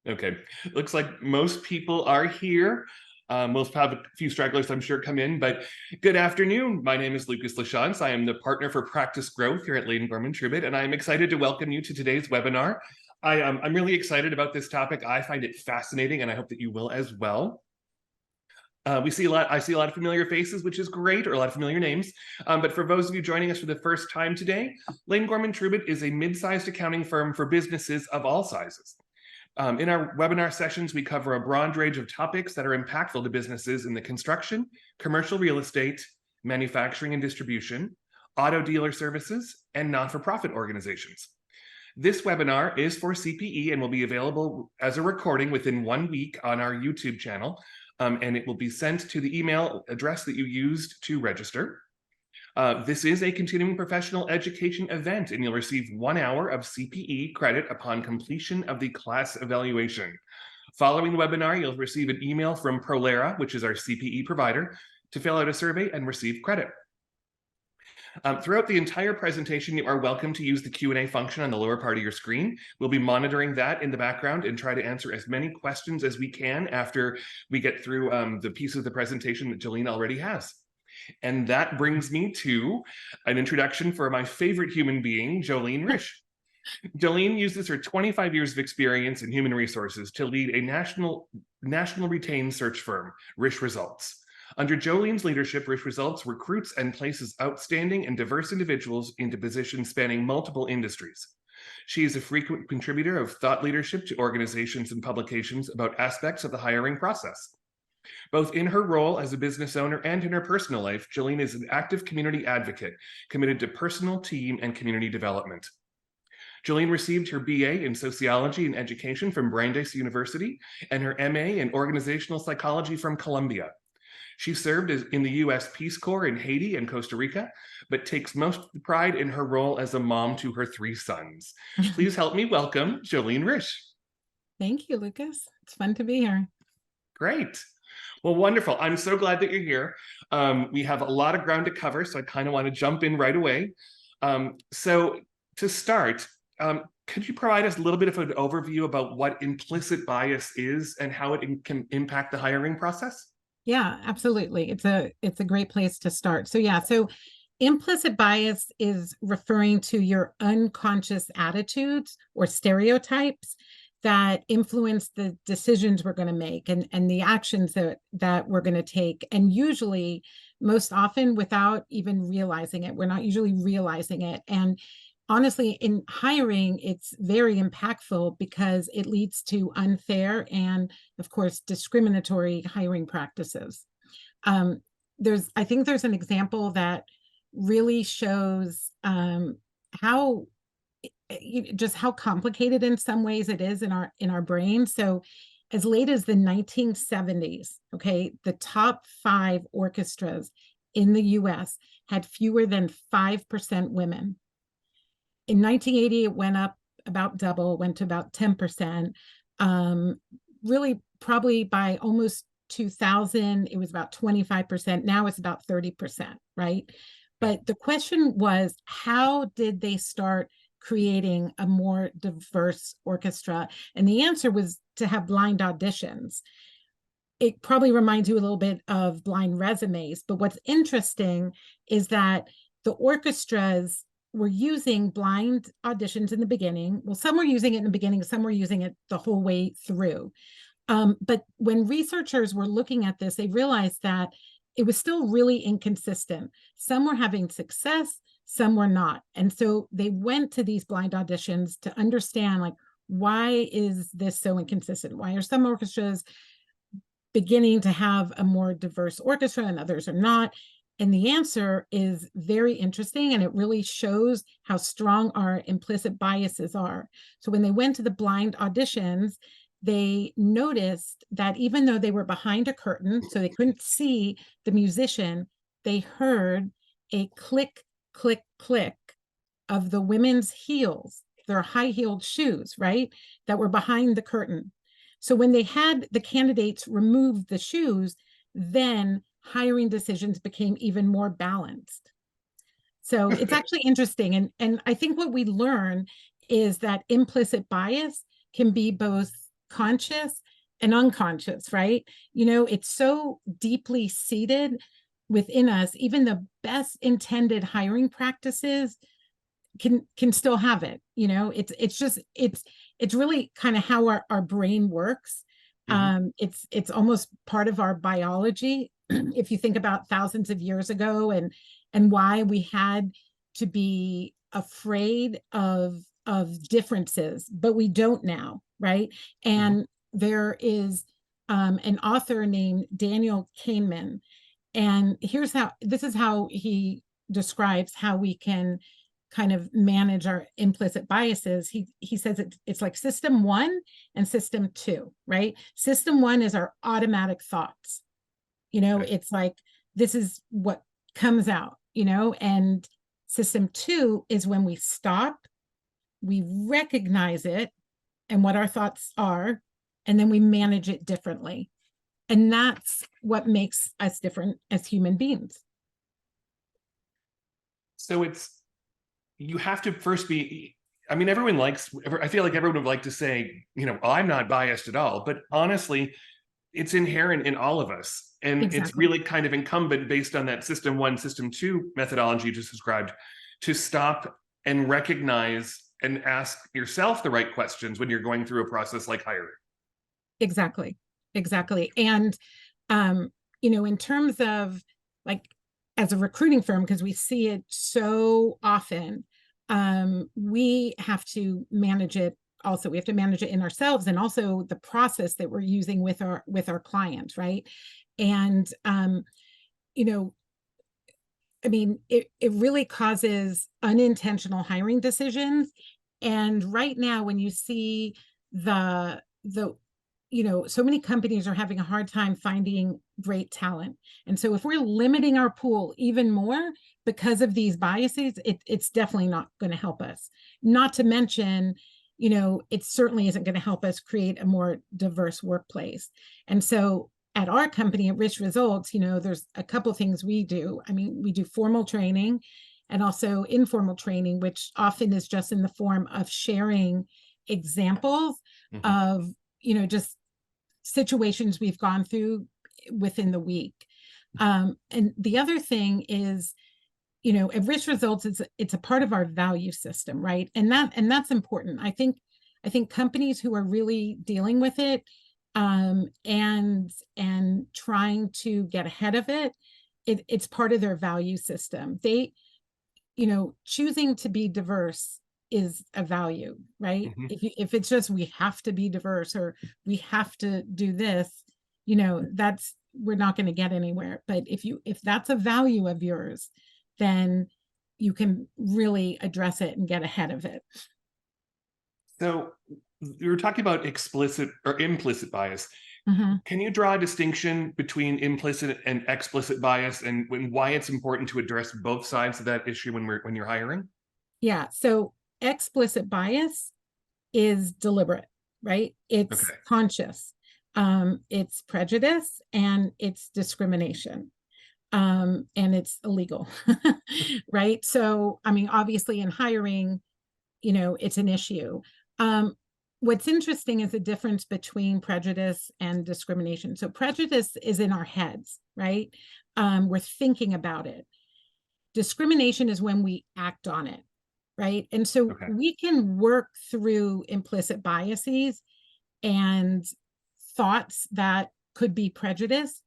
Okay, looks like most people are here. We'll have a few stragglers, I'm sure, come in, but good afternoon. My name is Lucas Lachance. I am the partner for practice growth here at Lane Gorman Tribute, and I'm excited to welcome you to today's webinar. I'm really excited about this topic. I find it fascinating, and I hope that you will as well. I see a lot of familiar faces, which is great, or a lot of familiar names. But for those of you joining us for the first time today, Lane Gorman Tribute is a mid-sized accounting firm for businesses of all sizes. In our webinar sessions, we cover a broad range of topics that are impactful to businesses in the construction, commercial real estate, manufacturing and distribution, auto dealer services, and not-for-profit organizations. This webinar is for CPE and will be available as a recording within 1 week on our YouTube channel, and it will be sent to the email address that you used to register. This is a continuing professional education event, and you'll receive 1 hour of CPE credit upon completion of the class evaluation. Following the webinar, you'll receive an email from Prolera, which is our CPE provider, to fill out a survey and receive credit. Throughout the entire presentation, you are welcome to use the Q&A function on the lower part of your screen. We'll be monitoring that in the background and try to answer as many questions as we can after we get through the piece of the presentation that Jolene already has. And that brings me to an introduction for my favorite human being, Jolene Risch. Jolene uses her 25 years of experience in human resources to lead a national retained search firm, Risch Results. Under Jolene's leadership, Risch Results recruits and places outstanding and diverse individuals into positions spanning multiple industries. She is a frequent contributor of thought leadership to organizations and publications about aspects of the hiring process. Both in her role as a business owner and in her personal life, Jolene is an active community advocate committed to personal, team, and community development. Jolene received her BA in Sociology and Education from Brandeis University and her MA in Organizational Psychology from Columbia. She served in the U.S. Peace Corps in Haiti and Costa Rica, but takes most pride in her role as a mom to her 3 sons. Please help me welcome Jolene Risch. Thank you, Lucas. It's fun to be here. Great. Well, wonderful. I'm so glad that you're here. We have a lot of ground to cover, so I kind of want to jump in right away. So to start, could you provide us a little bit of an overview about what implicit bias is and how it can impact the hiring process? Yeah, absolutely. It's a great place to start. So implicit bias is referring to your unconscious attitudes or stereotypes that influence the decisions we're going to make and the actions that we're going to take. And usually, most often, without even realizing it. We're not usually realizing it. And honestly, in hiring, it's very impactful because it leads to unfair and, of course, discriminatory hiring practices. I think there's an example that really shows how complicated in some ways it is in our brain. So as late as the 1970s, okay, the top 5 orchestras in the US had fewer than 5% women. In 1980, it went up about double, went to about 10%. Really, probably by almost 2000, it was about 25%. Now it's about 30%, right? But the question was, how did they start creating a more diverse orchestra? And the answer was to have blind auditions. It probably reminds you a little bit of blind resumes, but what's interesting is that the orchestras were using blind auditions in the beginning. Well, some were using it in the beginning, some were using it the whole way through. But when researchers were looking at this, they realized that it was still really inconsistent. Some were having success, some were not. And so they went to these blind auditions to understand, like, why is this so inconsistent? Why are some orchestras beginning to have a more diverse orchestra and others are not? And the answer is very interesting, and it really shows how strong our implicit biases are. So when they went to the blind auditions, they noticed that even though they were behind a curtain, so they couldn't see the musician, they heard a click, click, click of the women's heels, their high-heeled shoes, right, that were behind the curtain. So when they had the candidates remove the shoes, then hiring decisions became even more balanced. So it's actually interesting. And I think what we learn is that implicit bias can be both conscious and unconscious, right? You know, it's so deeply seated within us. Even the best intended hiring practices can still have it. You know, it's really kind of how our brain works. It's almost part of our biology. If you think about thousands of years ago and why we had to be afraid of differences, but we don't now, right? And there is an author named Daniel Kahneman, and this is how he describes how we can kind of manage our implicit biases. He says it's like system 1 and system 2, right? System 1 is our automatic thoughts. You know, it's like, this is what comes out, you know, and system 2 is when we stop, we recognize it and what our thoughts are, and then we manage it differently. And that's what makes us different as human beings. So you have to first be, I mean, I feel like everyone would like to say, you know, I'm not biased at all, but honestly, it's inherent in all of us. And it's really kind of incumbent, based on that system 1, system 2 methodology you just described, to stop and recognize and ask yourself the right questions when you're going through a process like hiring. Exactly. And, you know, in terms of like, as a recruiting firm, because we see it so often, we have to manage it. Also, we have to manage it in ourselves, and also the process that we're using with our clients, right? And you know, I mean, it really causes unintentional hiring decisions. And right now, when you see the you know, so many companies are having a hard time finding great talent. And so if we're limiting our pool even more because of these biases, it's definitely not going to help us. Not to mention, you know, it certainly isn't going to help us create a more diverse workplace. And so at our company, at Risch Results, you know, there's a couple of things we do. I mean, we do formal training and also informal training, which often is just in the form of sharing examples of, you know, just situations we've gone through within the week. And the other thing is, you know, at Risch Results, it's a part of our value system, right? And that's important. I think companies who are really dealing with it and trying to get ahead of it's part of their value system. They, you know, choosing to be diverse is a value, right? If it's just we have to be diverse or we have to do this, you know, we're not going to get anywhere. But if that's a value of yours, then you can really address it and get ahead of it. So you were talking about explicit or implicit bias. Can you draw a distinction between implicit and explicit bias, and why it's important to address both sides of that issue when you're hiring? Yeah. So explicit bias is deliberate, right? It's conscious. It's prejudice and it's discrimination. And it's illegal, right? So, I mean, obviously in hiring, you know, it's an issue. What's interesting is the difference between prejudice and discrimination. So prejudice is in our heads, right? We're thinking about it. Discrimination is when we act on it, right? And so we can work through implicit biases and thoughts that could be prejudice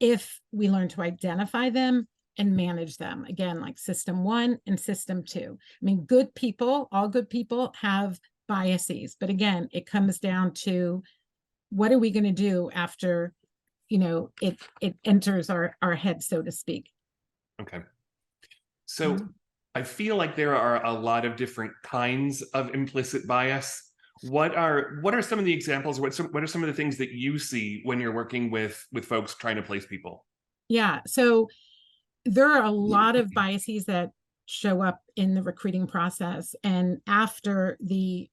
if we learn to identify them and manage them. Again, like system 1 and system 2. I mean, all good people have biases, but again, it comes down to what are we going to do after, you know, it enters our head, so to speak. Okay. So I feel like there are a lot of different kinds of implicit bias. What are some of the examples? What are some of the things that you see when you're working with folks trying to place people? Yeah, so there are a lot of biases that show up in the recruiting process, and after this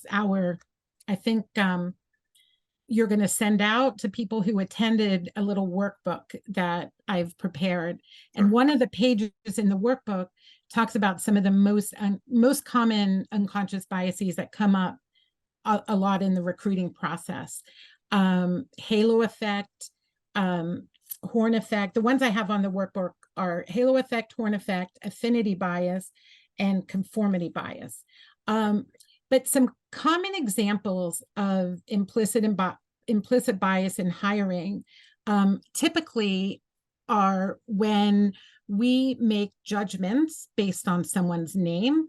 hour, I think you're going to send out to people who attended a little workbook that I've prepared. And one of the pages in the workbook talks about some of the most common unconscious biases that come up a lot in the recruiting process. Halo effect, horn effect. The ones I have on the workbook are halo effect, horn effect, affinity bias, and conformity bias. But some common examples of implicit bias in hiring typically are when we make judgments based on someone's name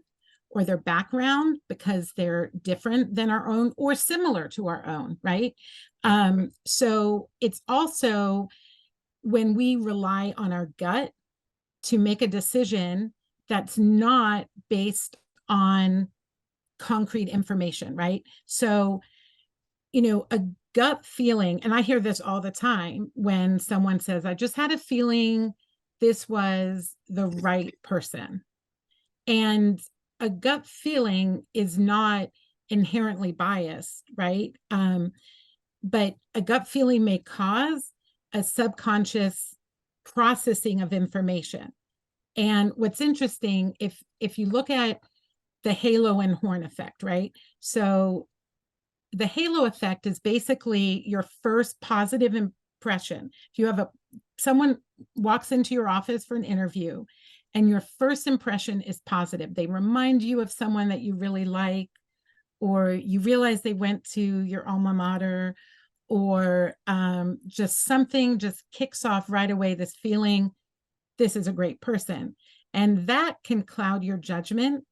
or their background because they're different than our own or similar to our own, right? So it's also when we rely on our gut to make a decision that's not based on concrete information, right? So, a gut feeling, and I hear this all the time when someone says, I just had a feeling this was the right person. And a gut feeling is not inherently biased, right? But a gut feeling may cause a subconscious processing of information. And what's interesting, if you look at the halo and horn effect, right? So the halo effect is basically your first positive impression. If you have someone walks into your office for an interview and your first impression is positive, they remind you of someone that you really like, or you realize they went to your alma mater, or just something just kicks off right away this feeling, this is a great person. And that can cloud your judgment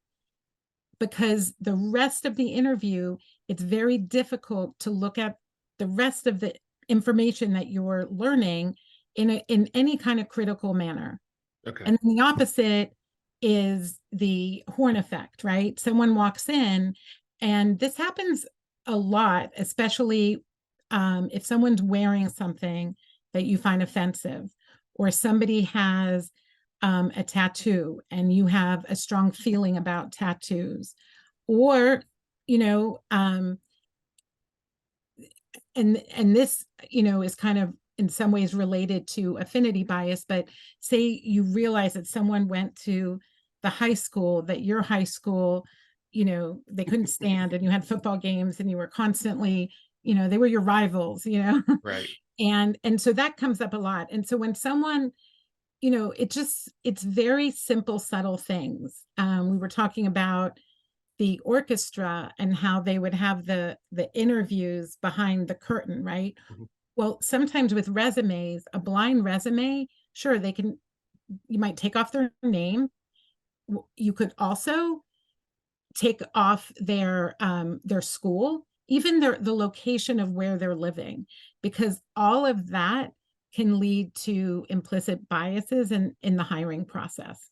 because the rest of the interview, it's very difficult to look at the rest of the information that you're learning in any kind of critical manner. Okay. And the opposite is the horn effect, right? Someone walks in, and this happens a lot, especially if someone's wearing something that you find offensive, or somebody has a tattoo and you have a strong feeling about tattoos, or and this is kind of in some ways related to affinity bias, but say you realize that someone went to the high school that your high school they couldn't stand, and you had football games and you were constantly they were your rivals. Right. And so that comes up a lot. And so when someone it's very simple, subtle things. We were talking about the orchestra and how they would have the interviews behind the curtain, right? Mhm. Well, sometimes with resumes, a blind resume, sure, you might take off their name. You could also take off their school, even the location of where they're living, because all of that can lead to implicit biases in the hiring process.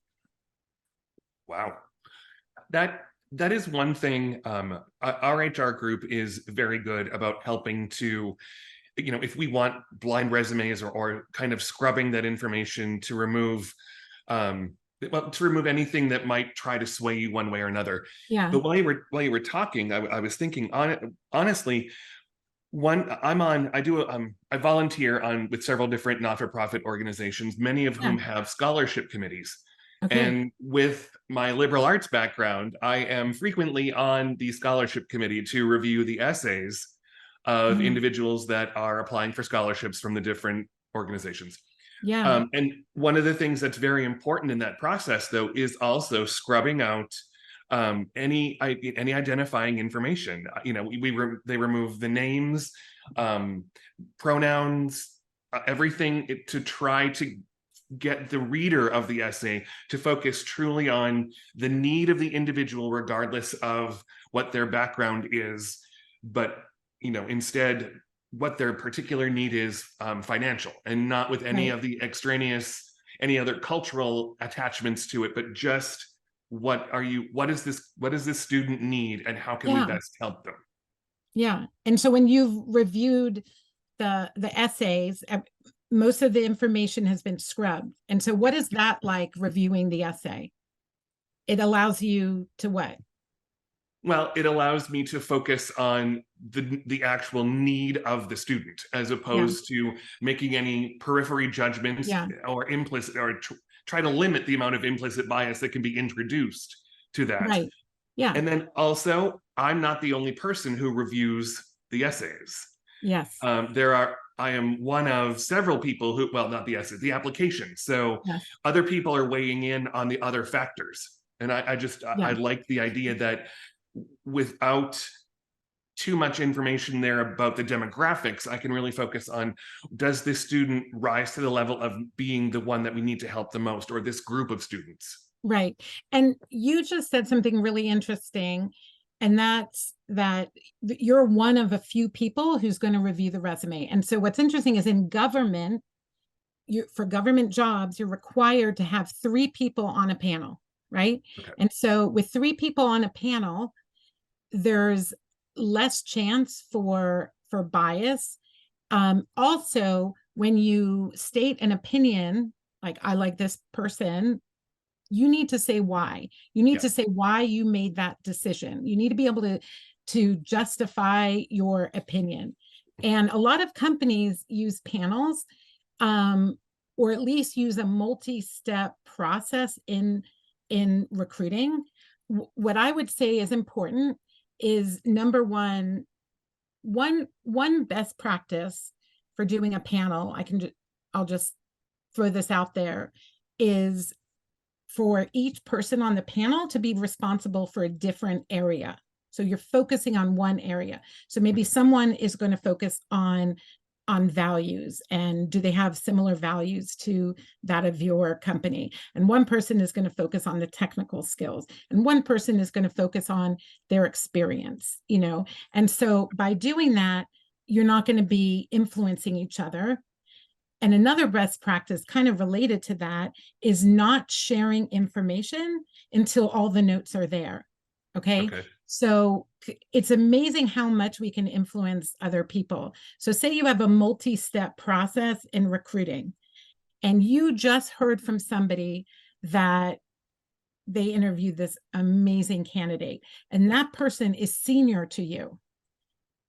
Wow. That is one thing. Our HR group is very good about helping to, if we want blind resumes or kind of scrubbing that information to remove, anything that might try to sway you one way or another. Yeah. But while you were talking, I was thinking on it, honestly. I volunteer with several different not-for-profit organizations, many of whom have scholarship committees. Okay. And with my liberal arts background, I am frequently on the scholarship committee to review the essays of individuals that are applying for scholarships from the different organizations. Yeah. And one of the things that's very important in that process, though, is also scrubbing out any identifying information. They remove the names, pronouns, everything to try to get the reader of the essay to focus truly on the need of the individual, regardless of what their background is, but instead what their particular need is, financial, and not with any of the extraneous, any other cultural attachments to it, but just what does this student need, and how can we best help them? Yeah. And so when you've reviewed the essays, most of the information has been scrubbed. And so what is that like, reviewing the essay? It allows you to what? Well, it allows me to focus on the actual need of the student, as opposed to making any periphery judgments or implicit, or try to limit the amount of implicit bias that can be introduced to that. Right. Yeah. And then also, I'm not the only person who reviews the essays. Yes. I am one of several people who, well, not the essays, the applications. So Yes. other people are weighing in on the other factors. And I Yeah. like the idea that without too much information there about the demographics, I can really focus on, does this student rise to the level of being the one that we need to help the most, or this group of students? Right. And you just said something really interesting, and that's that you're one of a few people who's going to review the resume. And so what's interesting is in government, for government jobs, you're required to have 3 people on a panel, right? Okay. And so with 3 people on a panel, there's less chance for bias. Also, when you state an opinion, like I like this person, you need to say why. You need to say why you made that decision. You need to be able to justify your opinion. And a lot of companies use panels, or at least use a multi-step process in recruiting. What I would say is important is, number one best practice for doing a panel. I'll just throw this out there, is for each person on the panel to be responsible for a different area. So you're focusing on one area. So maybe someone is going to focus on values, and do they have similar values to that of your company? And one person is going to focus on the technical skills, and one person is going to focus on their experience, And so by doing that, you're not going to be influencing each other. And another best practice kind of related to that is not sharing information until all the notes are there. Okay. So it's amazing how much we can influence other people. So say you have a multi-step process in recruiting, and you just heard from somebody that they interviewed this amazing candidate, and that person is senior to you.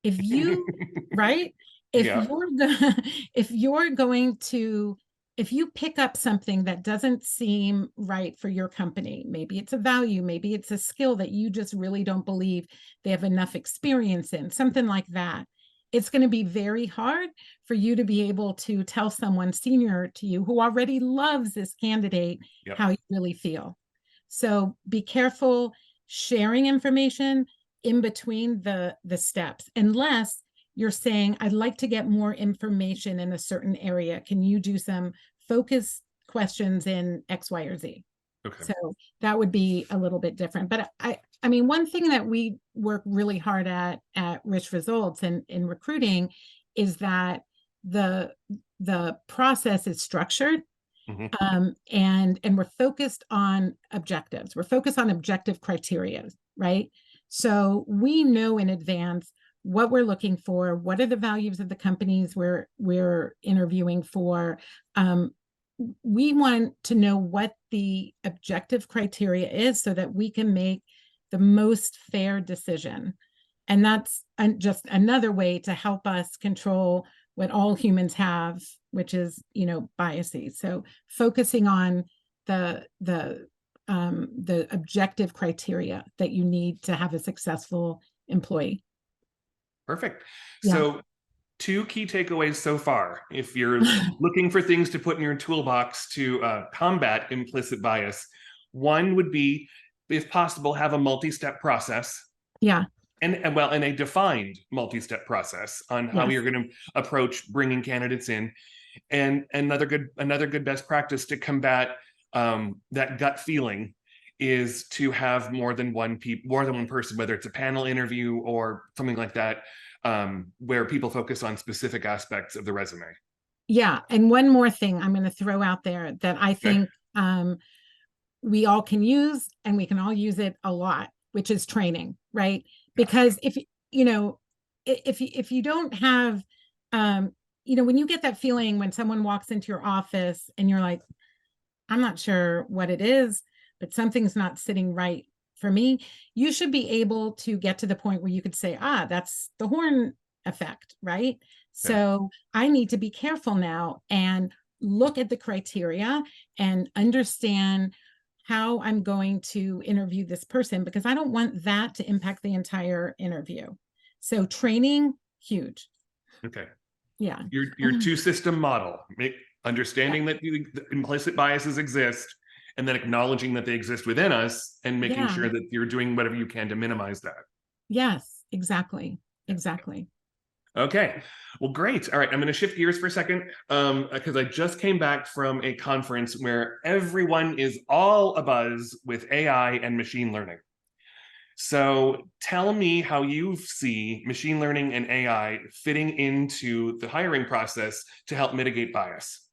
If you, right? If you're going to, if you pick up something that doesn't seem right for your company, maybe it's a value, maybe it's a skill that you just really don't believe they have enough experience in, something like that, it's going to be very hard for you to be able to tell someone senior to you who already loves this candidate how you really feel. So be careful sharing information in between the steps, unless you're saying, I'd like to get more information in a certain area. Can you do some focus questions in X, Y, or Z? Okay. So that would be a little bit different. But I mean, one thing that we work really hard at Risch Results and in recruiting is that the process is structured. And we're focused on objectives. We're focused on objective criteria, right? So we know in advance what we're looking for, what are the values of the companies we're interviewing for. We want to know what the objective criteria is so that we can make the most fair decision. And that's just another way to help us control what all humans have, which is, biases. So focusing on the objective criteria that you need to have a successful employee. Perfect. So 2 key takeaways so far. If you're looking for things to put in your toolbox to combat implicit bias, one would be, if possible, have a multi-step process. Yeah. And a defined multi-step process on how you're going to approach bringing candidates in. And another good best practice to combat that gut feeling is to have more than one person, whether it's a panel interview or something like that, where people focus on specific aspects of the resume. Yeah. And one more thing I'm going to throw out there that I think we all can use, and we can all use it a lot, which is training, right? Because if you don't have, when you get that feeling when someone walks into your office and you're like, I'm not sure what it is, but something's not sitting right for me, you should be able to get to the point where you could say, that's the horn effect, right? So I need to be careful now and look at the criteria and understand how I'm going to interview this person, because I don't want that to impact the entire interview. So training, huge. Okay. Yeah. Your two-system model, understanding Yeah. that the implicit biases exist, and then acknowledging that they exist within us, and making Yeah. sure that you're doing whatever you can to minimize that. Yes, exactly. Exactly. Okay, well, great. All right, I'm going to shift gears for a second because I just came back from a conference where everyone is all abuzz with AI and machine learning. So tell me how you see machine learning and AI fitting into the hiring process to help mitigate bias.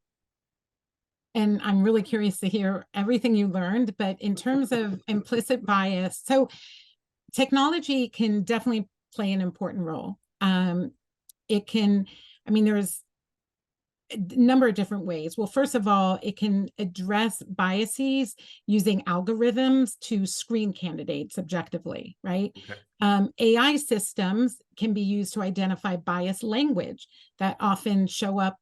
And I'm really curious to hear everything you learned, but in terms of implicit bias, so technology can definitely play an important role. It can, I mean, there's a number of different ways. Well, first of all, it can address biases using algorithms to screen candidates objectively, right? Okay. AI systems can be used to identify biased language that often show up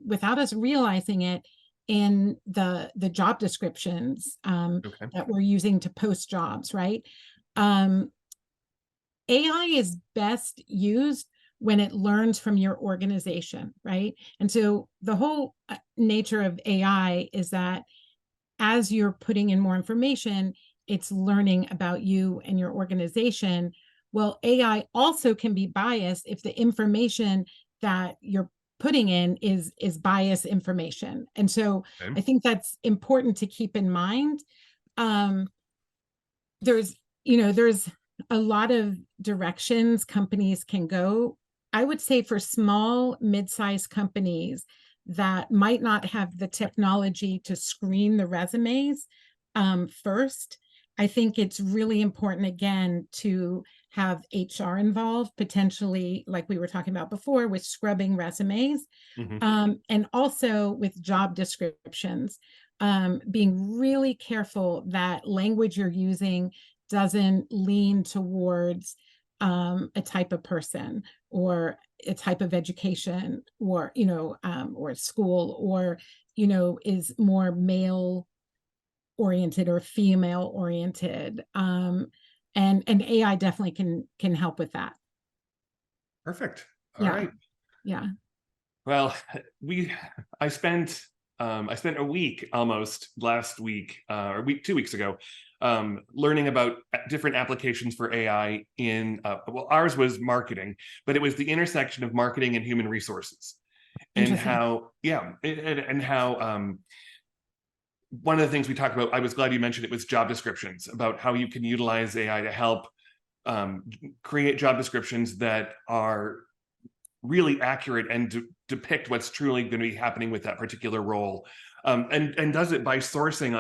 without us realizing it in the job descriptions Okay. that we're using to post jobs, right? Um, AI is best used when it learns from your organization, right? And so the whole nature of AI is that as you're putting in more information, it's learning about you and your organization. Well, AI also can be biased if the information that you're putting in is biased information. And so Okay. I think that's important to keep in mind. Um, there's there's a lot of directions companies can go. I would say for small mid-sized companies that might not have the technology to screen the resumes first, I think it's really important again to have HR involved, potentially like we were talking about before with scrubbing resumes, Mhm. and also with job descriptions, being really careful that language you're using doesn't lean towards a type of person or a type of education or or school, or is more male oriented or female oriented, and AI definitely can help with that. Perfect. All Yeah. right. Yeah. Well, we I spent a week almost last week or week 2 weeks ago learning about different applications for AI in well, ours was marketing, but it was the intersection of marketing and human resources, and Interesting. how and how one of the things we talked about, I was glad you mentioned it, was job descriptions, about how you can utilize AI to help create job descriptions that are really accurate and depict what's truly going to be happening with that particular role, and does it by sourcing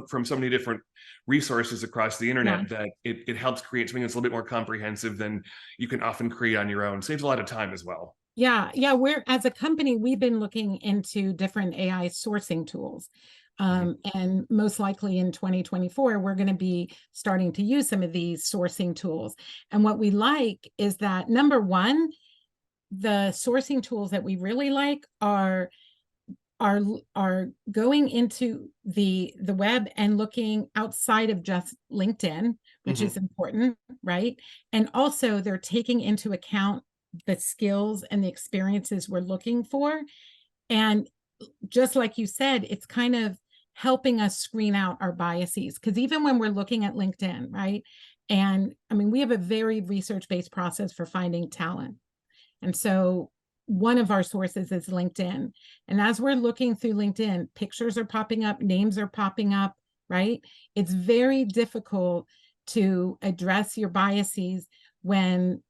from so many different resources across the Yeah. internet that it helps create something that's a little bit more comprehensive than you can often create on your own. Saves a lot of time as well. Yeah, yeah. We're as a company, we've been looking into different AI sourcing tools. Mhm. And most likely in 2024, we're going to be starting to use some of these sourcing tools. And what we like is that number one, the sourcing tools that we really like are are going into the web and looking outside of just LinkedIn, which is Mhm. important, right? And also they're taking into account the skills and the experiences we're looking for. And just like you said, it's kind of helping us screen out our biases. Because even when we're looking at LinkedIn, right? And I mean, we have a very research-based process for finding talent. And so one of our sources is LinkedIn. And as we're looking through LinkedIn, pictures are popping up, names are popping up, right? It's very difficult to address your biases when,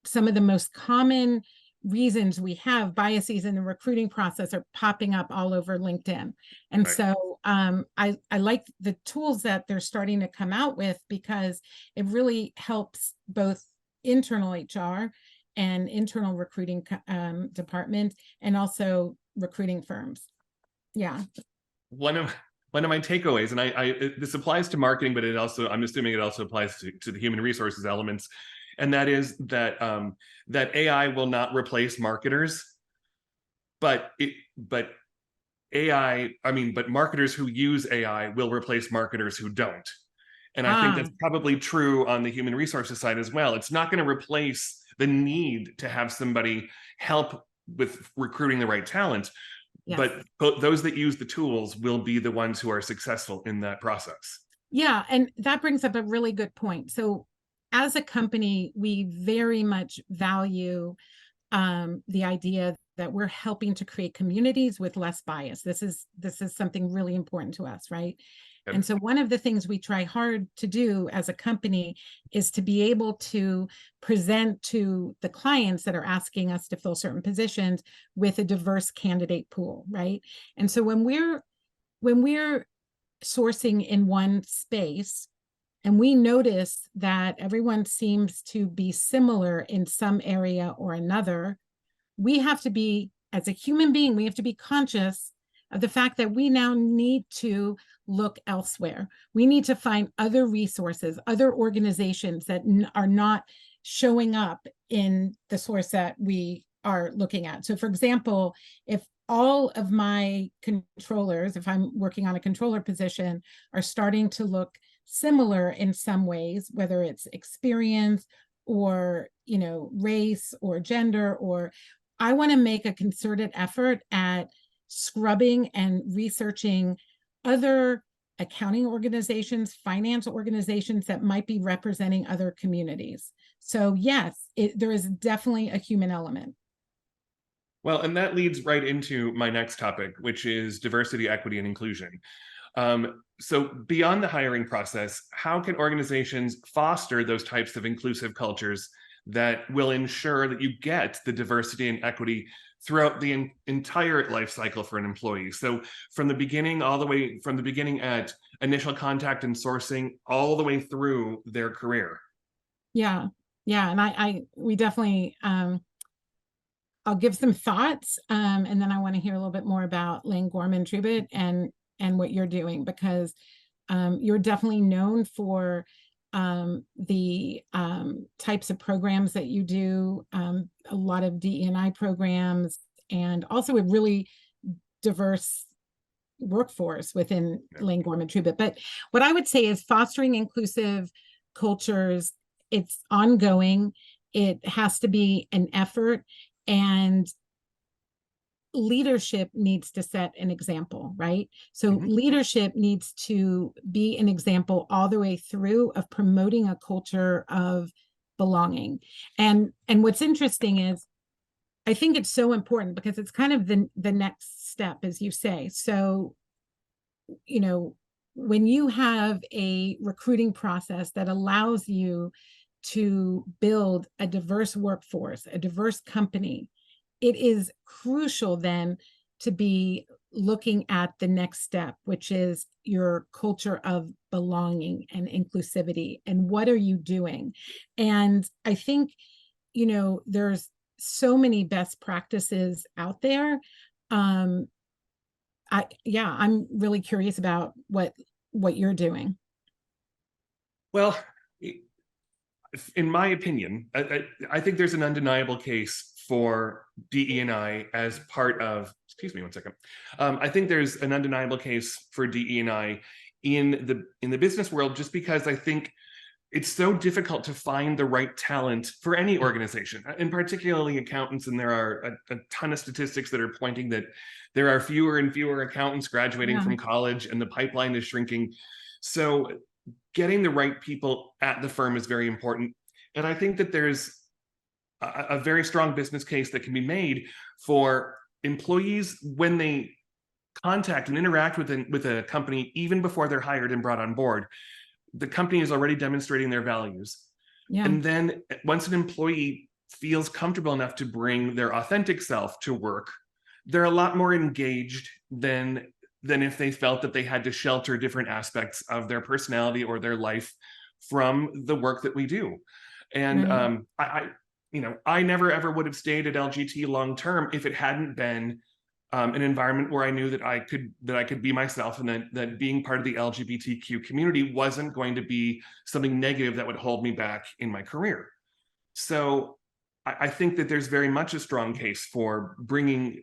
some of the most common reasons we have biases in the recruiting process are popping up all over LinkedIn. And Right. so I like the tools that they're starting to come out with, because it really helps both internal HR and internal recruiting department, and also recruiting firms. Yeah. One of one of my takeaways, and this applies to marketing, but it also, I'm assuming it also applies to the human resources elements, and that is that AI will not replace marketers, but but marketers who use AI will replace marketers who don't. And I think Ah, that's probably true on the human resources side as well. It's not going to replace the need to have somebody help with recruiting the right talent, yes. but those that use the tools will be the ones who are successful in that process. Yeah, and that brings up a really good point. So as a company, we very much value the idea that we're helping to create communities with less bias. This is something really important to us, right? Okay. And so one of the things we try hard to do as a company is to be able to present to the clients that are asking us to fill certain positions with a diverse candidate pool, right? And so when we're sourcing in one space and we notice that everyone seems to be similar in some area or another, we have to be, as a human being, we have to be conscious of the fact that we now need to look elsewhere. We need to find other resources, other organizations that are not showing up in the source that we are looking at. So for example, if all of my controllers, if I'm working on a controller position, are starting to look similar in some ways, whether it's experience or, race or gender, or I want to make a concerted effort at scrubbing and researching other accounting organizations, finance organizations that might be representing other communities. So yes, there is definitely a human element. Well, and that leads right into my next topic, which is diversity, equity, and inclusion. So beyond the hiring process, how can organizations foster those types of inclusive cultures that will ensure that you get the diversity and equity throughout the entire life cycle for an employee? So from the beginning, at initial contact and sourcing, all the way through their career. Yeah. Yeah. And we definitely, I'll give some thoughts, and then I want to hear a little bit more about Lane Gorman Trubit and what you're doing, because you're definitely known for the types of programs that you do, a lot of DE&I programs, and also a really diverse workforce within Lane Gorman Trubit. But what I would say is fostering inclusive cultures, it's ongoing. It has to be an effort, and leadership needs to set an example, right? So leadership needs to be an example all the way through of promoting a culture of belonging. And what's interesting is I think it's so important because it's kind of the next step, as you say. So, when you have a recruiting process that allows you to build a diverse workforce, a diverse company, it is crucial then to be looking at the next step, which is your culture of belonging and inclusivity. And what are you doing? And I think, there's so many best practices out there. I'm really curious about what you're doing. Well, in my opinion, I think there's an undeniable case for DE&I as part of, excuse me one second. I think there's an undeniable case for DE&I in the business world, just because I think it's so difficult to find the right talent for any organization, and particularly accountants. And there are a ton of statistics that are pointing that there are fewer and fewer accountants graduating from college, and the pipeline is shrinking. So getting the right people at the firm is very important. And I think that there's a very strong business case that can be made for employees when they contact and interact with a company, even before they're hired and brought on board. The company is already demonstrating their values. Yeah. And then once an employee feels comfortable enough to bring their authentic self to work, they're a lot more engaged than if they felt that they had to shelter different aspects of their personality or their life from the work that we do. And I never ever would have stayed at LGT long term if it hadn't been an environment where I knew that I could be myself, and that being part of the LGBTQ community wasn't going to be something negative that would hold me back in my career. So I think that there's very much a strong case for bringing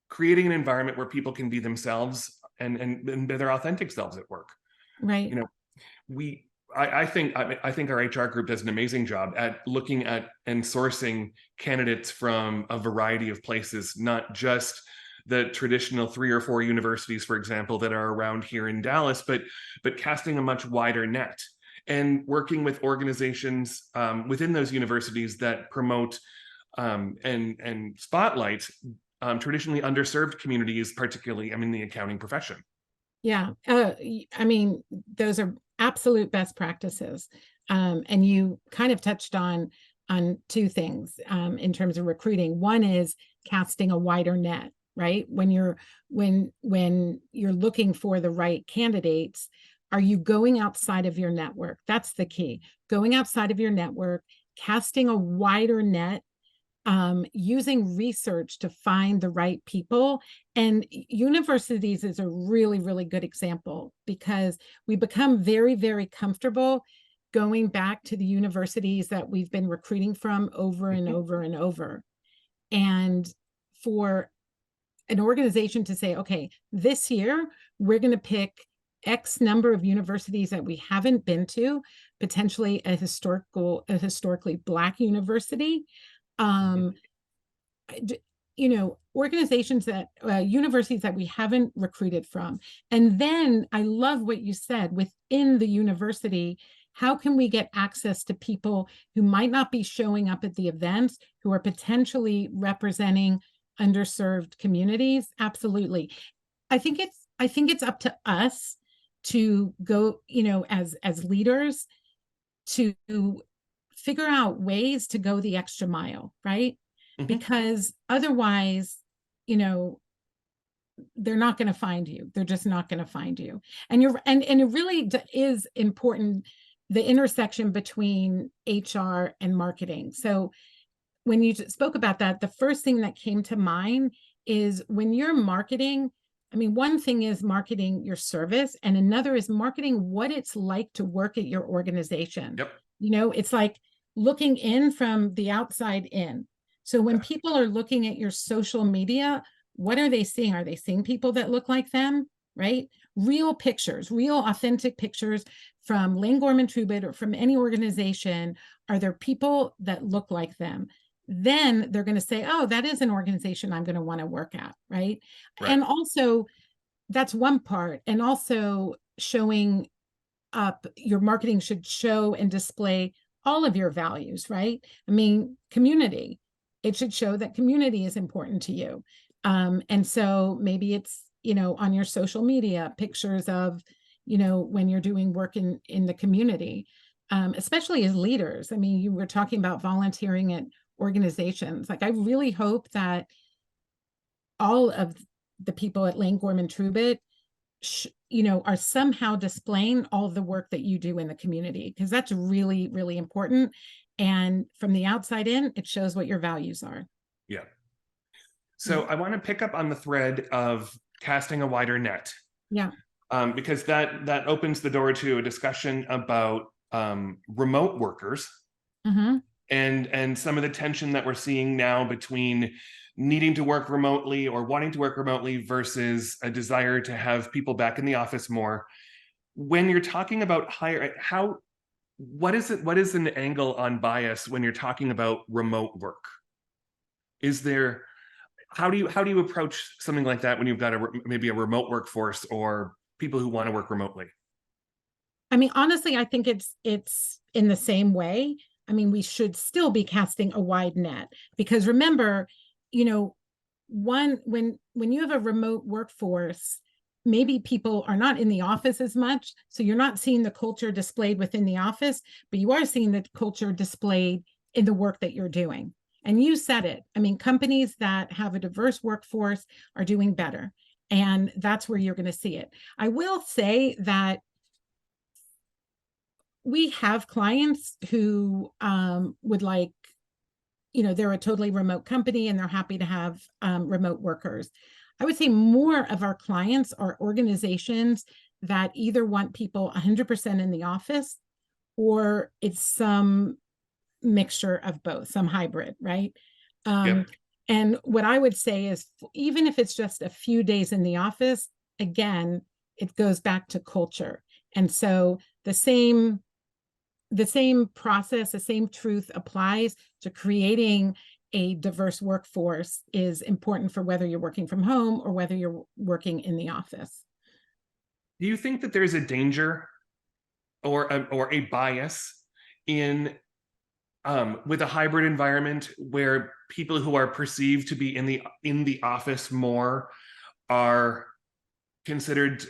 creating an environment where people can be themselves and their authentic selves at work. Right. You know, I think our HR group does an amazing job at looking at and sourcing candidates from a variety of places, not just the traditional 3 or 4 universities, for example, that are around here in Dallas, but casting a much wider net and working with organizations within those universities that promote and spotlight traditionally underserved communities, particularly in the accounting profession. Yeah. I mean, those are absolute best practices. And you kind of touched on two things in terms of recruiting. One is casting a wider net, right? When you're looking for the right candidates, are you going outside of your network? That's the key. Going outside of your network, casting a wider net, using research to find the right people. And universities is a really, really good example, because we become very, very comfortable going back to the universities that we've been recruiting from over and over and over. And for an organization to say, okay, this year we're going to pick X number of universities that we haven't been to, potentially a historically Black university. You know, organizations that universities that we haven't recruited from. And then I love what you said, within the university, how can we get access to people who might not be showing up at the events, who are potentially representing underserved communities? Absolutely. I think it's up to us to go, you know, as leaders, to figure out ways to go the extra mile, right? Because otherwise, you know, they're not going to find you. They're just not going to find you. And it really is important, the intersection between HR and marketing. So when you spoke about that, the first thing that came to mind is when you're marketing, I mean, one thing is marketing your service, and another is marketing what it's like to work at your organization. Yep. You know, it's like looking in from the outside in. So when people are looking at your social media, what are they seeing? Are they seeing people that look like them, right? Real pictures, real authentic pictures from Lane Gorman Trubit or from any organization. Are there people that look like them? Then they're going to say, oh, that is an organization I'm going to want to work at, right? And also, that's one part. And also showing up, your marketing should show and display all of your values, right? I mean, community. It should show that community is important to you. And so maybe it's, you know, on your social media, pictures of, you know, when you're doing work in the community, especially as leaders. I mean, you were talking about volunteering at organizations. Like, I really hope that all of the people at Lane Gorman Trubit, you know, are somehow displaying all of the work that you do in the community, because that's really, really important. And from the outside in, it shows what your values are. Yeah. So I want to pick up on the thread of casting a wider net. Yeah. Because that opens the door to a discussion about remote workers and some of the tension that we're seeing now between needing to work remotely or wanting to work remotely versus a desire to have people back in the office more. When you're talking about what is an angle on bias when you're talking about remote work? How do you approach something like that when you've got maybe a remote workforce or people who want to work remotely? I mean, honestly, I think it's in the same way. I mean, we should still be casting a wide net, because remember, you know, when you have a remote workforce, maybe people are not in the office as much. So you're not seeing the culture displayed within the office, but you are seeing the culture displayed in the work that you're doing. And you said it. I mean, companies that have a diverse workforce are doing better. And that's where you're going to see it. I will say that we have clients who would like, you know, they're a totally remote company and they're happy to have remote workers. I would say more of our clients are organizations that either want people 100% in the office, or it's some mixture of both, some hybrid, right? Yep. And what I would say is, even if it's just a few days in the office, again, it goes back to culture. And so the same process, the same truth applies to creating a diverse workforce is important for whether you're working from home or whether you're working in the office. Do you think that there's a danger or a bias in with a hybrid environment where people who are perceived to be in the office more are considered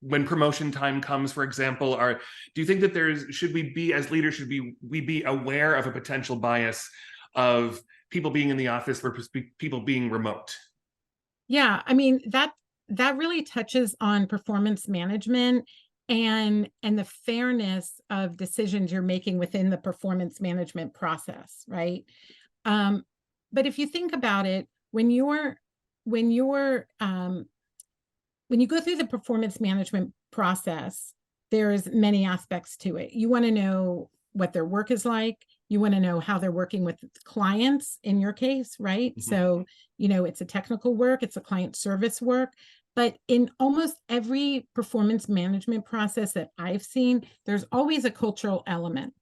when promotion time comes, for example? Do you think that should we be, as leaders, should we be aware of a potential bias of people being in the office versus people being remote? Yeah, I mean, that really touches on performance management and the fairness of decisions you're making within the performance management process, right? Um, but if you think about it, when you're when you go through the performance management process, there's many aspects to it. You want to know what their work is like. You want to know how they're working with clients in your case, right? Mhm. So, it's a technical work, it's a client service work. But in almost every performance management process that I've seen, there's always a cultural element.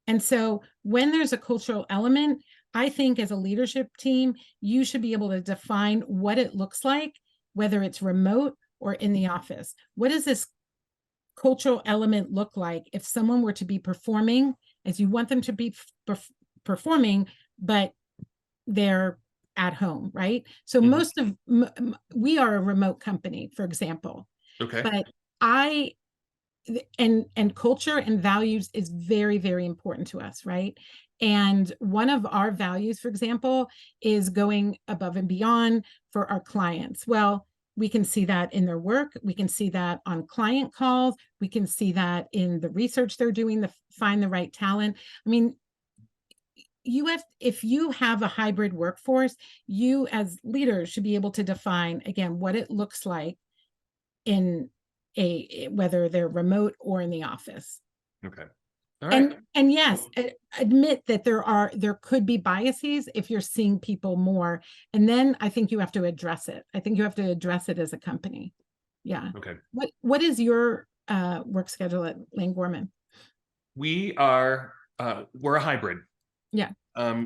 And so when there's a cultural element, I think as a leadership team, you should be able to define what it looks like, whether it's remote or in the office. What does this cultural element look like if someone were to be performing as you want them to be performing, but they're at home, right? So Mhm. we are a remote company, for example, Okay. but I and culture and values is very, very important to us, right? And one of our values, for example, is going above and beyond for our clients. Well, we can see that in their work. We can see that on client calls. We can see that in the research they're doing to find the right talent. I mean, if you have a hybrid workforce, you as leaders should be able to define again what it looks like in whether they're remote or in the office. Okay. All right. And yes, admit that there could be biases if you're seeing people more, and then I think you have to address it. I think you have to address it as a company. Yeah. Okay. What is your work schedule at Lane Gorman? We're a hybrid. Yeah.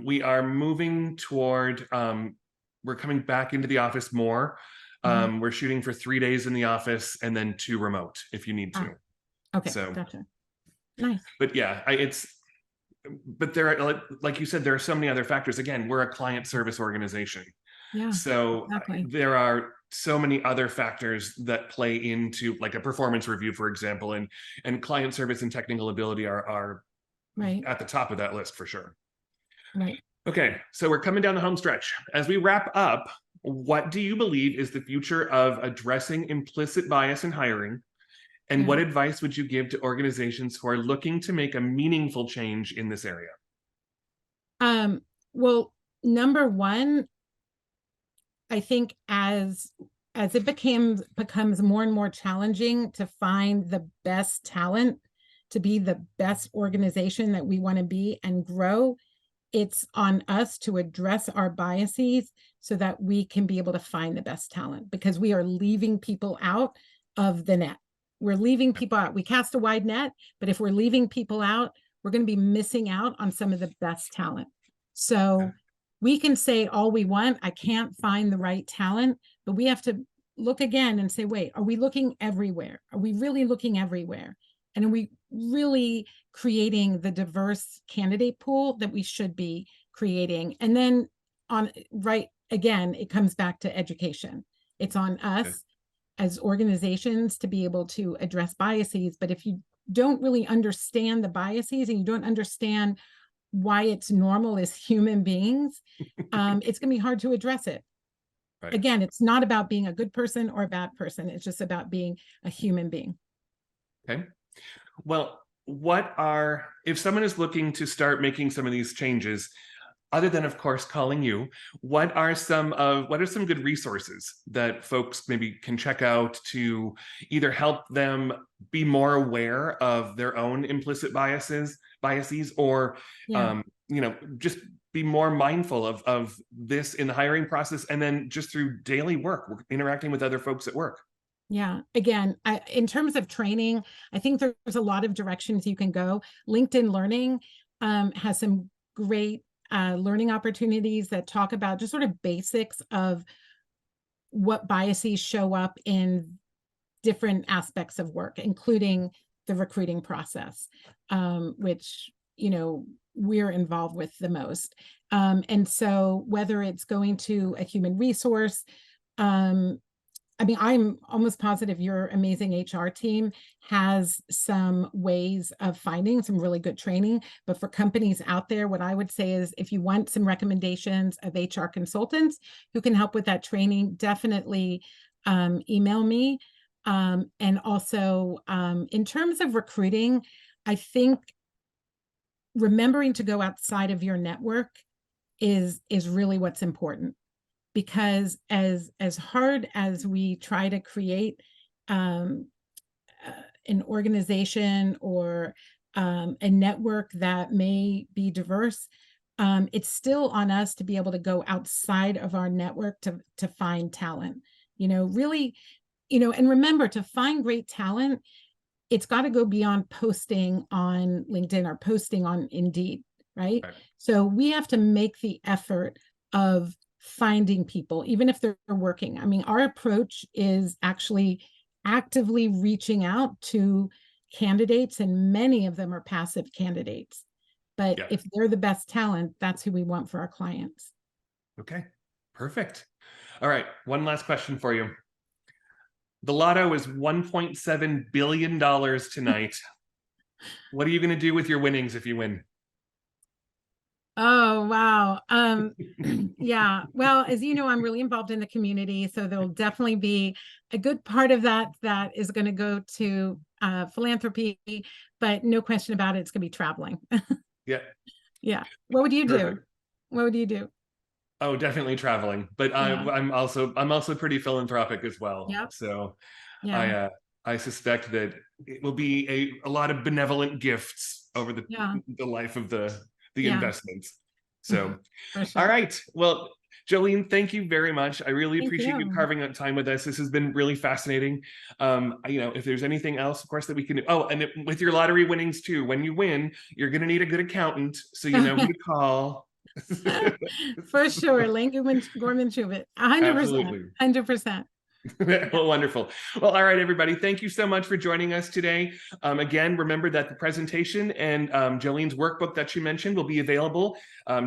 We are moving toward we're coming back into the office more. Mhm. We're shooting for 3 days in the office and then 2 remote if you need Ah, to. okay, So, gotcha. Nice. but yeah, but there are, like you said, there are so many other factors. Again, we're a client service organization. Yeah, So exactly. there are so many other factors that play into like a performance review, for example, and client service and technical ability are Right, at the top of that list for sure. right. Okay, so we're coming down the home stretch. As we wrap up, what do you believe is the future of addressing implicit bias in hiring? And Yeah. what advice would you give to organizations who are looking to make a meaningful change in this area? Um, well, number one, I think as it becomes more and more challenging to find the best talent to be the best organization that we want to be and grow, it's on us to address our biases so that we can be able to find the best talent because we are leaving people out of the net. We're leaving people out. We cast a wide net, but if we're leaving people out, we're going to be missing out on some of the best talent. So we can say all we want, I can't find the right talent, but we have to look again and say, wait, are we looking everywhere? Are we really looking everywhere? And are we really creating the diverse candidate pool that we should be creating? And then right again, it comes back to education. It's on Okay. us as organizations to be able to address biases. But if you don't really understand the biases and you don't understand why it's normal as human beings, it's going to be hard to address it. Right. Again, it's not about being a good person or a bad person. It's just about being a human being. Okay. Well, if someone is looking to start making some of these changes, other than of course calling you, what are some good resources that folks maybe can check out to either help them be more aware of their own implicit biases, or Yeah. just be more mindful of this in the hiring process, and then just through daily work, interacting with other folks at work? Yeah. Again, in terms of training, I think there's a lot of directions you can go. LinkedIn Learning has some great learning opportunities that talk about just sort of basics of what biases show up in different aspects of work, including the recruiting process, which, we're involved with the most. And so whether it's going to a human resource, I'm almost positive your amazing HR team has some ways of finding some really good training. But for companies out there, what I would say is if you want some recommendations of HR consultants who can help with that training, definitely email me. And also, in terms of recruiting, I think remembering to go outside of your network is really what's important, because as hard as we try to create an organization or a network that may be diverse, it's still on us to be able to go outside of our network to find talent. Really, and remember, to find great talent, it's got to go beyond posting on LinkedIn or posting on Indeed, right? So we have to make the effort of finding people, even if they're working. I mean, our approach is actually actively reaching out to candidates, and many of them are passive candidates. But if they're the best talent, that's who we want for our clients. Okay, perfect. All right, one last question for you. The lotto is $1.7 billion tonight. What are you going to do with your winnings if you win? Oh, wow. Yeah. Well, as you know, I'm really involved in the community, so there'll definitely be a good part of that is going to go to philanthropy, but no question about it, it's going to be traveling. Yeah. Yeah. What would you Perfect. do? What would you do? Oh, definitely traveling, but Yeah. I'm also pretty philanthropic as well. Yep. So Yeah. I suspect that it will be a lot of benevolent gifts over Yeah. the life of the Yeah. investments. So, For all sure. right. Well, Jolene, thank you very much. I really Thank appreciate you you. carving out time with us. This has been really fascinating. If there's anything else, of course, that we can do. Oh, and with your lottery winnings too, when you win, you're going to need a good accountant, so you know who to call. For sure. Link Gorman Schubert. 100%. Absolutely. 100%. Well, wonderful. Well, all right, everybody. Thank you so much for joining us today. Again, remember that the presentation and Jolene's workbook that she mentioned will be available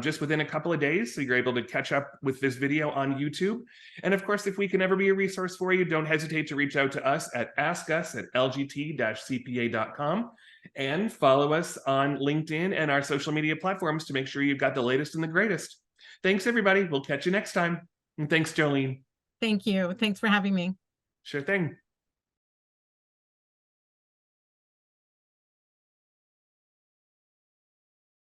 just within a couple of days. So you're able to catch up with this video on YouTube. And of course, if we can ever be a resource for you, don't hesitate to reach out to us at askus@lgt-cpa.com, and follow us on LinkedIn and our social media platforms to make sure you've got the latest and the greatest. Thanks, everybody. We'll catch you next time. And thanks, Jolene. Thank you. Thanks for having me. Sure thing.